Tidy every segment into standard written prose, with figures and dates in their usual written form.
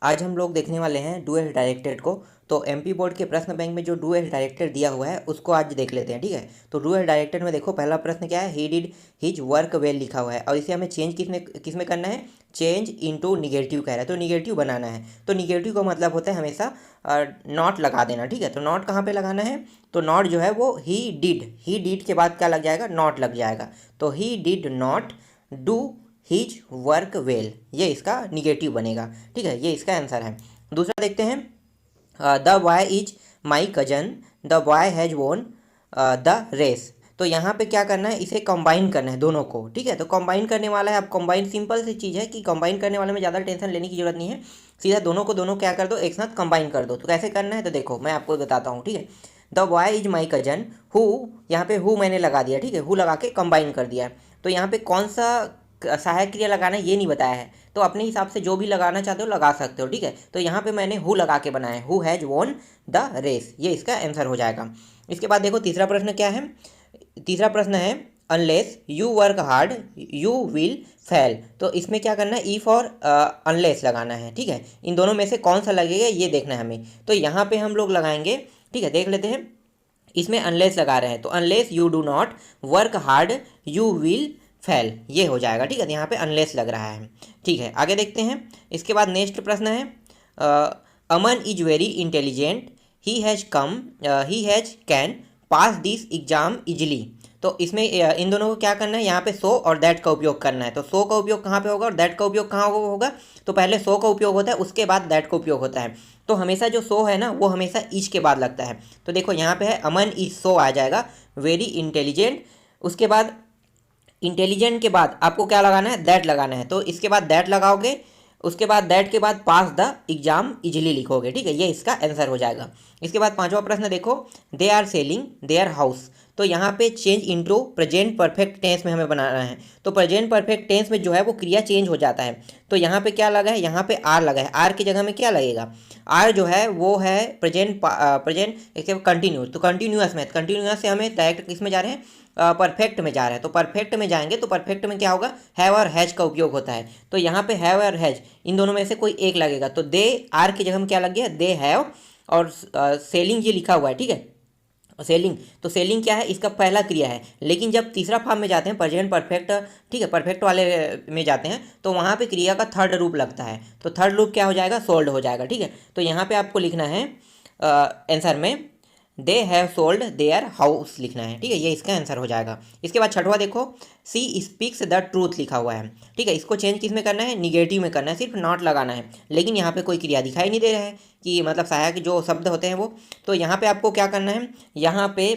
आज हम लोग देखने वाले हैं डू एज डायरेक्टेड को। तो एमपी बोर्ड के प्रश्न बैंक में जो डू एज डायरेक्टेड दिया हुआ है उसको आज देख लेते हैं, ठीक है। तो डू एज डायरेक्टेड में देखो पहला प्रश्न क्या है, he did his work well लिखा हुआ है और इसे हमें चेंज किस में करना है, चेंज इनटू निगेटिव कह रहा है, तो निगेटिव बनाना है। तो निगेटिव का मतलब होता है हमेशा नॉट लगा देना, ठीक है। तो नॉट कहाँ पे लगाना है, तो नॉट जो है वो ही डिड के बाद क्या लग जाएगा, नॉट लग जाएगा। तो he did not do his work well, ये इसका निगेटिव बनेगा, ठीक है। ये इसका आंसर है। दूसरा देखते हैं, the boy is my cousin, the boy has won the race. तो यहाँ पे क्या करना है, इसे कंबाइन करना है दोनों को, ठीक है। तो कंबाइन करने वाला है, अब कंबाइन सिंपल सी चीज़ है कि कंबाइन करने वाले में ज़्यादा टेंशन लेने की जरूरत नहीं है, सीधा दोनों को दोनों क्या कर दो, एक साथ कंबाइन कर दो। तो कैसे करना है, तो देखो मैं आपको बताता हूँ, ठीक है। The boy is my cousin, who, यहाँ पे हु मैंने लगा दिया, ठीक है, हु लगा के कंबाइन कर दिया। तो यहाँ पे कौन सा सहायक क्रिया लगाना है ये नहीं बताया है, तो अपने हिसाब से जो भी लगाना चाहते हो लगा सकते हो, ठीक है। तो यहाँ पे मैंने हु लगा के बनाया है, who has won the race, ये इसका आंसर हो जाएगा। इसके बाद देखो तीसरा प्रश्न क्या है, तीसरा प्रश्न है unless you work hard you will fail. तो इसमें क्या करना है, इफ और अनलेस लगाना है, ठीक है। इन दोनों में से कौन सा लगेगा ये देखना है हमें। तो यहाँ पे हम लोग लगाएंगे, ठीक है, देख लेते हैं। इसमें अनलेस लगा रहे हैं, तो unless you do not work hard you will fail, ये हो जाएगा, ठीक है। तो यहाँ पे अनलेस लग रहा है, ठीक है। आगे देखते हैं। इसके बाद नेक्स्ट प्रश्न है, Aman is very intelligent he has can pass this exam easily. तो इसमें इन दोनों को क्या करना है, यहाँ पे सो और दैट का उपयोग करना है। तो सो का उपयोग कहाँ पे होगा और दैट का उपयोग कहाँ होगा, तो पहले सो का उपयोग होता है उसके बाद दैट का उपयोग होता है। तो हमेशा जो सो है ना वो हमेशा इज के बाद लगता है। तो देखो यहाँ पे है अमन इज सो आ जाएगा, वेरी इंटेलिजेंट, उसके बाद इंटेलिजेंट के बाद आपको क्या लगाना है, दैट लगाना है। तो इसके बाद दैट लगाओगे, उसके बाद दैट के बाद पास द एग्जाम इजिली लिखोगे, ठीक है। ये इसका आंसर हो जाएगा। इसके बाद पांचवा प्रश्न देखो, they are selling their house. तो यहाँ पे change into present perfect tense में हमें बनाना है। तो प्रेजेंट परफेक्ट टेंस में जो है वो क्रिया चेंज हो जाता है। तो यहाँ पे क्या लगा है, यहाँ पे आर लगा है, आर की जगह में क्या लगेगा, आर जो है वो है प्रेजेंट कंटिन्यूस। तो कंटिन्यूस से हमें डायरेक्ट किस में जा रहे हैं, परफेक्ट में जा रहे हैं। तो परफेक्ट में जाएंगे तो परफेक्ट में क्या होगा, हैव और हैज का उपयोग होता है। तो यहाँ पे हैव और हैज इन दोनों में से कोई एक लगेगा। तो दे आर की जगह में क्या लग गया, दे हैव, और सेलिंग ये लिखा हुआ है, ठीक है, सेलिंग। तो सेलिंग क्या है, इसका पहला क्रिया है। लेकिन जब तीसरा फॉर्म में जाते हैं, प्रेजेंट परफेक्ट, ठीक है, परफेक्ट वाले में जाते हैं, तो वहाँ पे क्रिया का थर्ड रूप लगता है। तो थर्ड रूप क्या हो जाएगा, सोल्ड हो जाएगा, ठीक है। तो यहाँ पे आपको लिखना है आंसर में they have sold their house लिखना है, ठीक है। ये इसका आंसर हो जाएगा। इसके बाद छठवा देखो, सी स्पीक्स द ट्रूथ लिखा हुआ है, ठीक है। इसको चेंज किस में करना है, निगेटिव में करना है, सिर्फ नॉट लगाना है। लेकिन यहाँ पे कोई क्रिया दिखाई नहीं दे रहा है कि मतलब सहायक जो शब्द होते हैं वो। तो यहाँ पे आपको क्या करना है, यहाँ पे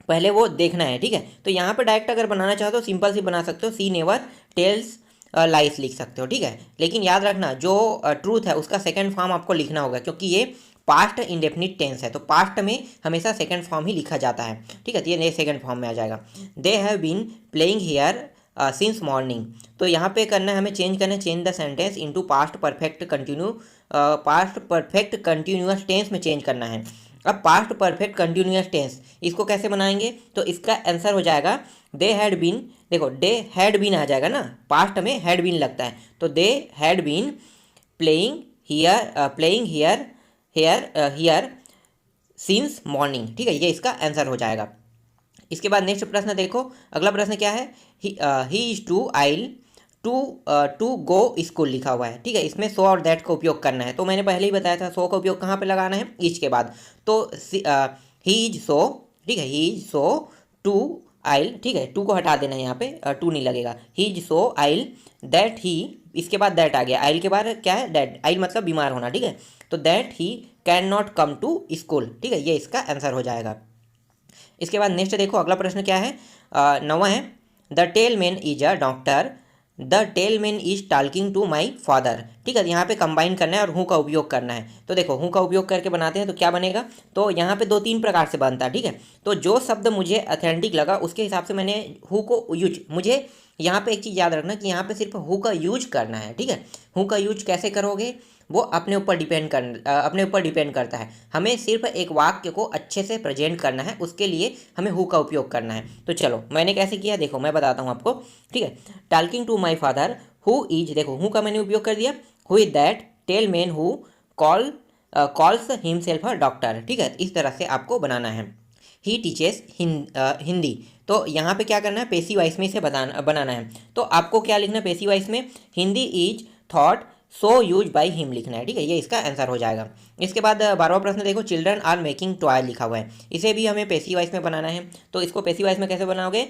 पहले वो देखना है, ठीक है। तो यहाँ पे डायरेक्ट अगर बनाना चाहो तो सिंपल सी बना सकते हो, सी नेवर टेल्स लाइस लिख सकते हो, ठीक है। लेकिन याद रखना जो ट्रूथ है उसका सेकंड फॉर्म आपको लिखना होगा, क्योंकि ये पास्ट इंडेफिनिट टेंस है। तो पास्ट में हमेशा सेकंड फॉर्म ही लिखा जाता है, ठीक है। तो ये सेकंड फॉर्म में आ जाएगा। They have been playing here since morning. तो यहाँ पे करना है हमें, चेंज करना है, change the sentence into past perfect continuous tense में चेंज करना है। अब पास्ट परफेक्ट कंटिन्यूअस टेंस इसको कैसे बनाएंगे, तो इसका आंसर हो जाएगा दे हैड बीन। देखो दे हैड बीन आ जाएगा ना, पास्ट में हैड बीन लगता है। तो they had been playing here since morning, ठीक है। ये इसका आंसर हो जाएगा। इसके बाद नेक्स्ट प्रश्न देखो, अगला प्रश्न क्या है, he is too ill to go school लिखा हुआ है, ठीक है। इसमें सो और दैट का उपयोग करना है। तो मैंने पहले ही बताया था सो का उपयोग कहाँ पे लगाना है, इज के बाद। तो ही इज सो, ठीक है, ही इज सो टू आइल, ठीक है, टू को हटा देना है, यहाँ पे टू नहीं लगेगा। He is so oil that he, इसके बाद दैट आ गया, आइल के बाद क्या है, दैट, आइल मतलब बीमार होना, ठीक है। तो that he can not come to school, ठीक है, ये इसका आंसर हो जाएगा। इसके बाद नेक्स्ट देखो अगला प्रश्न क्या है, नौवां है, the tall man is a doctor the tall man is talking to my father, ठीक है। यहाँ पे कंबाइन करना है और हूँ का उपयोग करना है। तो देखो हूँ का उपयोग करके बनाते हैं तो क्या बनेगा, तो यहाँ पे दो तीन प्रकार से बनता है, ठीक है। तो जो शब्द मुझे ऑथेंटिक लगा उसके हिसाब से मैंने हूँ को यूज, मुझे यहाँ पे एक चीज़ याद रखना कि यहाँ पे सिर्फ हु का यूज करना है, ठीक है। हु का यूज कैसे करोगे वो अपने ऊपर डिपेंड करता है। हमें सिर्फ एक वाक्य को अच्छे से प्रेजेंट करना है, उसके लिए हमें हु का उपयोग करना है। तो चलो मैंने कैसे किया देखो मैं बताता हूँ आपको, ठीक है। Talking to my father who is, देखो हु का मैंने उपयोग कर दिया, who is that, tall man who calls himself a doctor. ठीक है, इस तरह से आपको बनाना है। ही टीचेस हिंदी, तो यहाँ पे क्या करना है, पेसिव वॉइस में इसे बनाना है। तो आपको क्या लिखना है पेसिव वॉइस में, Hindi is thought so use by him लिखना है। ठीक है, ये इसका आंसर हो जाएगा। इसके बाद 12वां प्रश्न देखो, चिल्ड्रन आर मेकिंग टॉय लिखा हुआ है, इसे भी हमें पेसिव वॉइस में बनाना है। तो इसको पेसिव वॉइस में कैसे बनाओगे,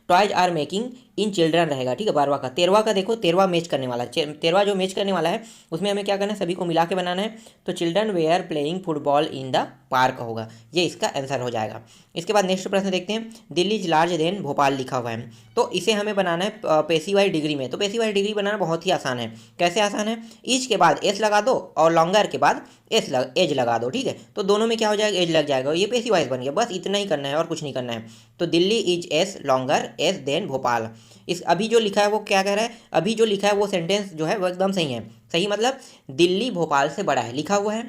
toys are making in children रहेगा। ठीक है, 12वां का। 13वां का देखो, 13वां मैच करने वाला है, 13वां जो मैच करने वाला है उसमें हमें क्या करना है, सभी को मिला के बनाना है। तो चिल्ड्रन वे are playing football in the park होगा, ये इसका आंसर हो जाएगा। इसके बाद नेक्स्ट प्रश्न देखते हैं, Delhi is large than Bhopal लिखा हुआ है, तो इसे हमें बनाना है पेसिव वॉइस डिग्री में। तो पेसिव वॉइस डिग्री बनाना बहुत ही आसान है। कैसे आसान है, ईच के बाद एस लगा दो और लॉन्गर के बाद एज लगा दो। ठीक है, तो दोनों में क्या हो जाएगा, एज लग जाएगा, ये पेसिव वॉइस बन गया। बस इतना ही करना है और कुछ नहीं करना है। तो Delhi is as longer as than Bhopal. इस अभी जो लिखा है वो क्या कह रहा है, अभी जो लिखा है वो सेंटेंस जो है वो एकदम सही है। सही मतलब दिल्ली भोपाल से बड़ा है लिखा हुआ है,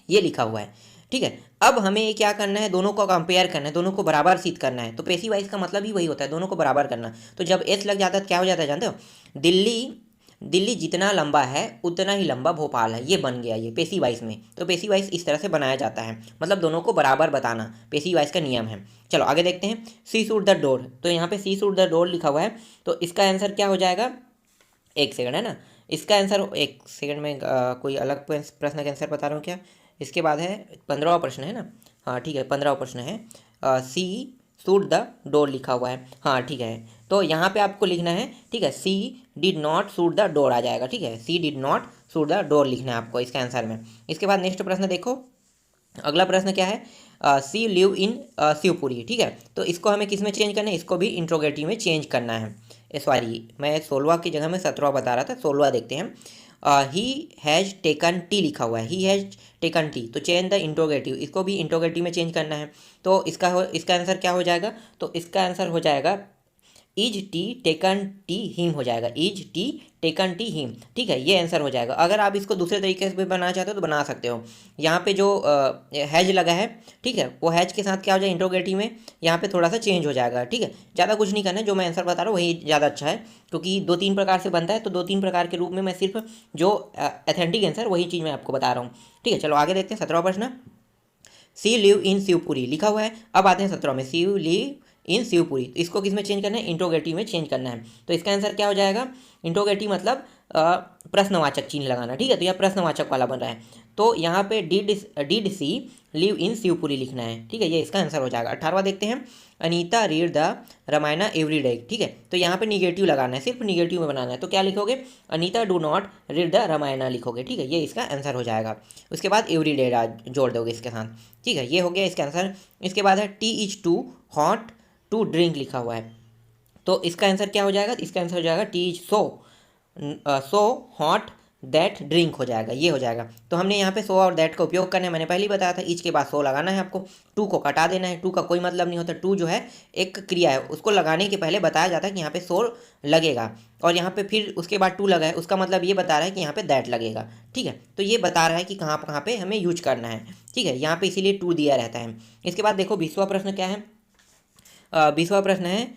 ये लिखा हुआ है। ठीक है, अब हमें क्या करना है, दोनों को कंपेयर करना है, दोनों को बराबर सिद्ध करना है। तो पेसिव वॉइस का मतलब ही वही होता है, दोनों को बराबर करना। तो जब एस लग जाता है तो क्या हो जाता है जानते हो, दिल्ली जितना लंबा है उतना ही लंबा भोपाल है, ये बन गया ये पेसिव वॉइस में। तो पेसिव वॉइस इस तरह से बनाया जाता है, मतलब दोनों को बराबर बताना, पेसिव वॉइस का नियम है। चलो आगे देखते हैं, सी शूट द डोर। तो यहाँ पे सी शूट द डोर लिखा हुआ है, तो इसका आंसर क्या हो जाएगा, एक सेकंड है ना, इसका आंसर एक सेकंड में कोई अलग प्रश्न का आंसर बता रहा हूँ क्या। इसके बाद है 15वां प्रश्न है ना, हाँ ठीक है 15वां प्रश्न है, सी शूट द डोर लिखा हुआ है। हाँ ठीक है, तो यहाँ पे आपको लिखना है, ठीक है, she did not shoot the door आ जाएगा। ठीक है, she did not shoot the door लिखना है आपको इसके आंसर में। इसके बाद नेक्स्ट प्रश्न देखो, अगला प्रश्न क्या है, सी लिव इन शिवपुरी। ठीक है, तो इसको हमें किस में चेंज करना है, इसको भी इंट्रोगेटिव में चेंज करना है। सॉरी, मैं 16वां की जगह में 17वां बता रहा था, 16वां देखते हैं। ही हैज़ टेकन टी लिखा हुआ है, ही हैज़ टेकन टी, तो चेंज द इंट्रोगेटिव, इसको भी इंट्रोगेटिव में चेंज करना है। तो इसका आंसर क्या हो जाएगा, तो इसका आंसर हो जाएगा is T taken T him हो जाएगा, is T taken T him. ठीक है, ये आंसर हो जाएगा। अगर आप इसको दूसरे तरीके से भी बनाना चाहते हो तो बना सकते हो। यहाँ पे जो हैज लगा है, ठीक है, वो हैज के साथ क्या हो जाएगा, इंट्रोगेटिव में यहाँ पे थोड़ा सा चेंज हो जाएगा। ठीक है, ज़्यादा कुछ नहीं करना है, जो मैं आंसर बता रहा हूँ वही ज़्यादा अच्छा है, क्योंकि 2-3 प्रकार से बनता है, तो 2-3 प्रकार के रूप में मैं सिर्फ जो ऑथेंटिक आंसर वही चीज़ मैं आपको बता रहा हूँ। ठीक है, चलो आगे देखते हैं 17वां प्रश्न, सी लिव इन शिवपुरी लिखा हुआ है। अब आते हैं 17 में, सी लिव इन शिवपुरी, तो इसको किस में चेंज करना है, इंट्रोगेटिव में चेंज करना है। तो इसका आंसर क्या हो जाएगा, इंट्रोगेटिव मतलब प्रश्नवाचक चिन्ह लगाना। ठीक है, तो यह प्रश्नवाचक वाला बन रहा है, तो यहाँ पे did C live in Shivpuri लिखना है। ठीक है, ये इसका आंसर हो जाएगा। 18वां देखते हैं, Anita read the Ramayana every day. ठीक है, तो यहाँ पे निगेटिव लगाना है, सिर्फ निगेटिव में बनाना है। तो क्या लिखोगे, Anita do not read the Ramayana लिखोगे। ठीक है, ये इसका आंसर हो जाएगा। उसके बाद एवरी डे जोड़ दोगे इसके साथ। ठीक है, ये हो गया इसका आंसर। इसके बाद है tea is too hot to drink लिखा हुआ है, तो इसका आंसर क्या हो जाएगा, इसका आंसर हो जाएगा T is so hot that drink हो जाएगा, ये हो जाएगा। तो हमने यहाँ पे सो और दैट का उपयोग करना है, मैंने पहले ही बताया था। ईच के बाद सो लगाना है आपको, टू को कटा देना है, टू का कोई मतलब नहीं होता। टू जो है एक क्रिया है, उसको लगाने के पहले बताया जाता है कि यहाँ पे सो लगेगा, और यहाँ पे फिर उसके बाद टू लगा है, उसका मतलब ये बता रहा है कि यहाँ पे दैट लगेगा। ठीक है, तो ये बता रहा है कि कहाँ कहाँ पे हमें यूज करना है। ठीक है, यहाँ पे इसीलिए टू दिया रहता है। इसके बाद देखो 20वां प्रश्न क्या है, 20वां प्रश्न है,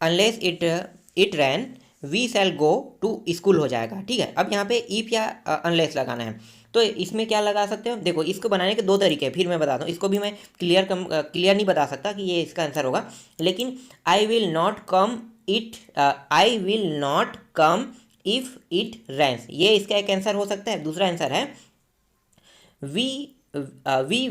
unless it rain we shall go to school हो जाएगा। ठीक है, अब यहाँ पे इफ या अनलेस लगाना है, तो इसमें क्या लगा सकते हो, देखो इसको बनाने के दो तरीके हैं, फिर मैं बताता हूँ। इसको भी मैं क्लियर नहीं बता सकता कि ये इसका आंसर होगा, लेकिन I will not come if it rains, ये इसका एक आंसर हो सकता है। दूसरा आंसर है we we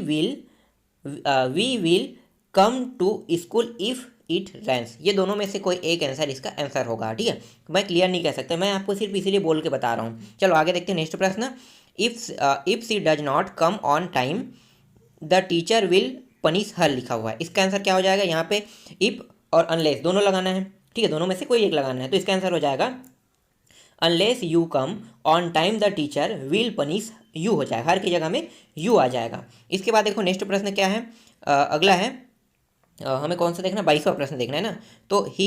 will come to school if it rains, ये दोनों में से कोई एक आंसर इसका आंसर होगा। ठीक है, मैं क्लियर नहीं कह सकता, मैं आपको सिर्फ इसीलिए बोल के बता रहा हूँ। चलो आगे देखते हैं नेक्स्ट प्रश्न, if she does not come on time the teacher will punish her लिखा हुआ है। इसका आंसर क्या हो जाएगा, यहाँ पे इफ और अनलेस दोनों लगाना है। ठीक है, दोनों में से कोई एक लगाना है, तो इसका आंसर हो जाएगा unless you come on time the teacher will punish you हो जाएगा, हर की जगह में यू आ जाएगा। इसके बाद देखो नेक्स्ट प्रश्न क्या है, अगला है हमें कौन सा देखना, 22वां प्रश्न देखना है ना। तो ही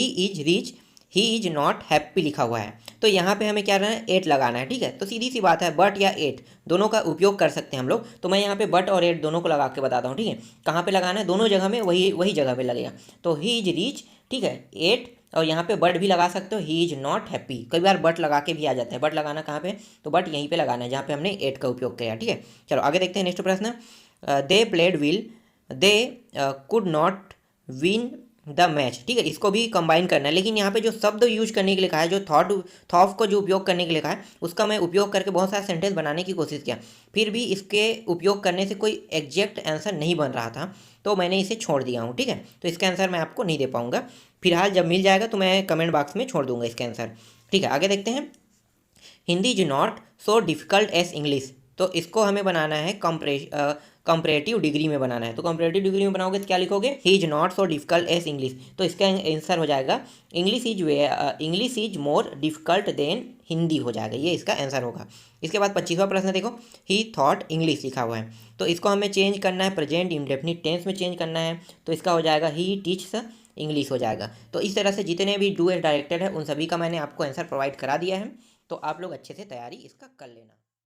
इज नॉट हैप्पी लिखा हुआ है, तो यहाँ पे हमें क्या रहना है, एट लगाना है। ठीक है, तो सीधी सी बात है, बट या एट दोनों का उपयोग कर सकते हैं हम लोग। तो मैं यहाँ पे बट और एट दोनों को लगा के बताता हूँ। ठीक है, कहाँ पे लगाना है, दोनों जगह में वही जगह पे लगेगा। तो ही इज रीच, ठीक है, एट और यहाँ पे बट भी लगा सकते हो, ही इज़ नॉट हैप्पी। कई बार बट लगा के भी आ जाता है, बट लगाना कहाँ पे, तो बट यहीं पे लगाना है जहाँ पे हमने एट का उपयोग किया, ठीक है। चलो आगे देखते हैं नेक्स्ट प्रश्न। They played will, they could not win the match, ठीक है। इसको भी कंबाइन करना है, लेकिन यहाँ पे जो शब्द यूज करने के लिए कहा है, जो थॉट को जो उपयोग करने के लिए कहा है, उसका मैं उपयोग करके बहुत सारा सेंटेंस बनाने की कोशिश किया, फिर भी इसके उपयोग करने से कोई एग्जैक्ट आंसर नहीं बन रहा था, तो मैंने इसे छोड़ दिया हूँ, ठीक है। तो इसका आंसर मैं आपको नहीं दे पाऊँगा, फिलहाल जब मिल जाएगा तो मैं कमेंट बॉक्स में छोड़ दूंगा इसका आंसर, ठीक है। आगे देखते हैं। Hindi is not so difficult as English, तो इसको हमें बनाना है कंपरेटिव डिग्री में बनाना है। तो कंपरेटिव डिग्री में बनाओगे तो क्या लिखोगे, he is not so difficult as English, तो इसका आंसर हो जाएगा English is more difficult than Hindi हो जाएगा, ये इसका आंसर होगा। इसके बाद 25वां प्रश्न देखो, ही थॉट इंग्लिश लिखा हुआ है, तो इसको हमें चेंज करना है, प्रेजेंट इंडेफिनिट टेंस में चेंज करना है, तो इसका हो जाएगा ही टीच्स इंग्लिश हो जाएगा। तो इस तरह से जितने भी डू एज डायरेक्टेड है उन सभी का मैंने आपको आंसर प्रोवाइड करा दिया है, तो आप लोग अच्छे से तैयारी इसका कर लेना।